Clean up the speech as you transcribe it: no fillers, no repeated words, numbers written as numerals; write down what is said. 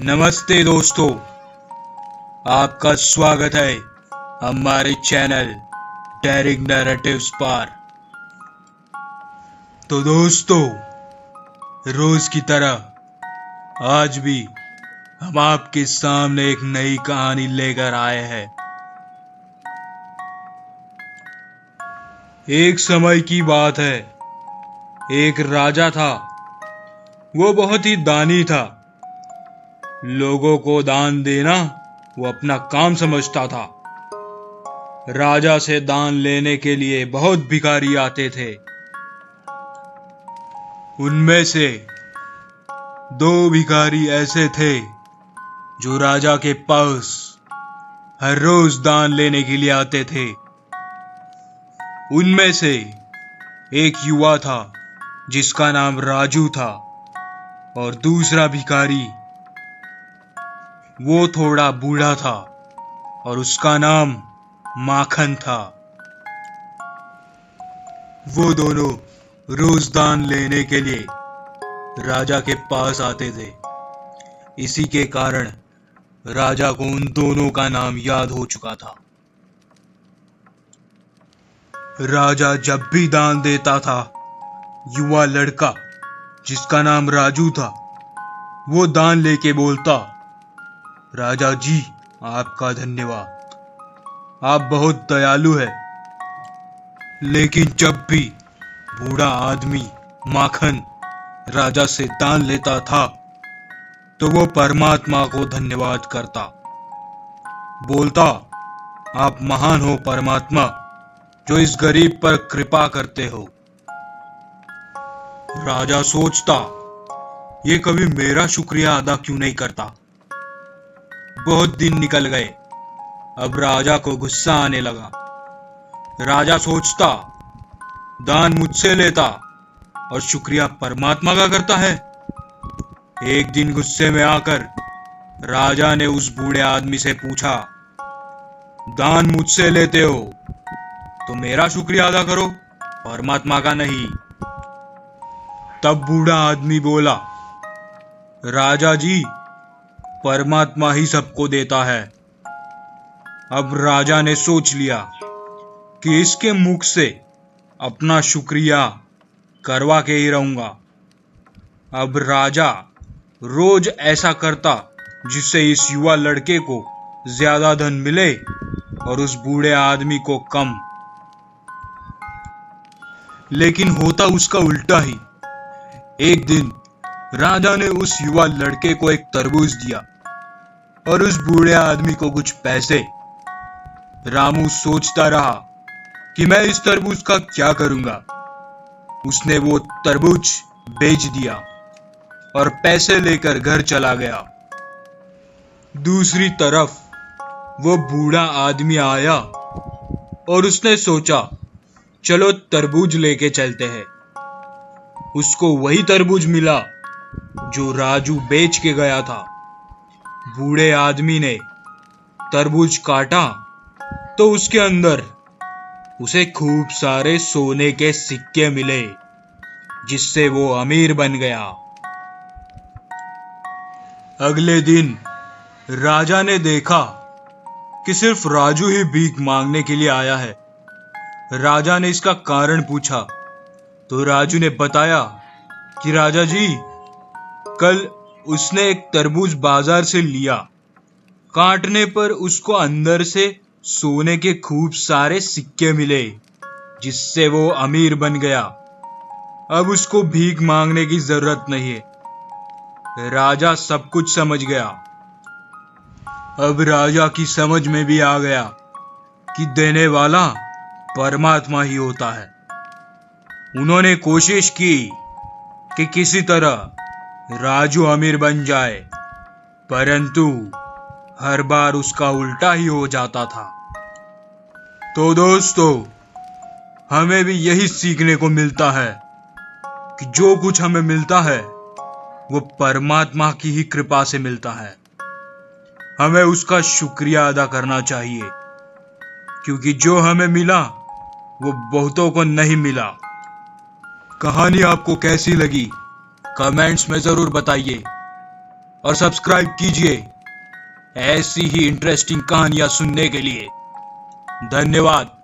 नमस्ते दोस्तों, आपका स्वागत है हमारे चैनल डेरिंग नैरेटिव्स पर। तो दोस्तों, रोज की तरह आज भी हम आपके सामने एक नई कहानी लेकर आए हैं। एक समय की बात है, एक राजा था। वो बहुत ही दानी था। लोगों को दान देना वो अपना काम समझता था। राजा से दान लेने के लिए बहुत भिखारी आते थे। उनमें से दो भिखारी ऐसे थे जो राजा के पास हर रोज दान लेने के लिए आते थे। उनमें से एक युवा था जिसका नाम राजू था, और दूसरा भिखारी वो थोड़ा बूढ़ा था और उसका नाम माखन था। वो दोनों रोज दान लेने के लिए राजा के पास आते थे। इसी के कारण राजा को उन दोनों का नाम याद हो चुका था। राजा जब भी दान देता था, युवा लड़का जिसका नाम राजू था वो दान लेके बोलता, राजा जी, आपका धन्यवाद, आप बहुत दयालु है। लेकिन जब भी बूढ़ा आदमी माखन राजा से दान लेता था तो वो परमात्मा को धन्यवाद करता, बोलता, आप महान हो परमात्मा, जो इस गरीब पर कृपा करते हो। राजा सोचता, ये कभी मेरा शुक्रिया अदा क्यों नहीं करता। बहुत दिन निकल गए। अब राजा को गुस्सा आने लगा। राजा सोचता, दान मुझसे लेता और शुक्रिया परमात्मा का करता है। एक दिन गुस्से में आकर राजा ने उस बूढ़े आदमी से पूछा, दान मुझसे लेते हो तो मेरा शुक्रिया अदा करो, परमात्मा का नहीं। तब बूढ़ा आदमी बोला, राजा जी, परमात्मा ही सबको देता है। अब राजा ने सोच लिया कि इसके मुख से अपना शुक्रिया करवा के ही रहूंगा। अब राजा रोज ऐसा करता जिससे इस युवा लड़के को ज्यादा धन मिले और उस बूढ़े आदमी को कम। लेकिन होता उसका उल्टा ही। एक दिन राजा ने उस युवा लड़के को एक तरबूज दिया और उस बूढ़े आदमी को कुछ पैसे। रामू सोचता रहा कि मैं इस तरबूज का क्या करूंगा। उसने वो तरबूज बेच दिया और पैसे लेकर घर चला गया। दूसरी तरफ वो बूढ़ा आदमी आया और उसने सोचा, चलो तरबूज लेके चलते हैं। उसको वही तरबूज मिला जो राजू बेच के गया था। बूढ़े आदमी ने तरबूज काटा तो उसके अंदर उसे खूब सारे सोने के सिक्के मिले, जिससे वो अमीर बन गया। अगले दिन राजा ने देखा कि सिर्फ राजू ही भीख मांगने के लिए आया है। राजा ने इसका कारण पूछा तो राजू ने बताया कि राजा जी, कल उसने एक तरबूज बाजार से लिया। काटने पर उसको अंदर से सोने के खूब सारे सिक्के मिले, जिससे वो अमीर बन गया। अब उसको भीख मांगने की जरूरत नहीं है। राजा सब कुछ समझ गया। अब राजा की समझ में भी आ गया कि देने वाला परमात्मा ही होता है। उन्होंने कोशिश की कि किसी तरह राजू अमीर बन जाए, परंतु हर बार उसका उल्टा ही हो जाता था। तो दोस्तों, हमें भी यही सीखने को मिलता है कि जो कुछ हमें मिलता है वो परमात्मा की ही कृपा से मिलता है। हमें उसका शुक्रिया अदा करना चाहिए, क्योंकि जो हमें मिला वो बहुतों को नहीं मिला। कहानी आपको कैसी लगी कमेंट्स में जरूर बताइए। और सब्सक्राइब कीजिए ऐसी ही इंटरेस्टिंग कहानियां सुनने के लिए। धन्यवाद।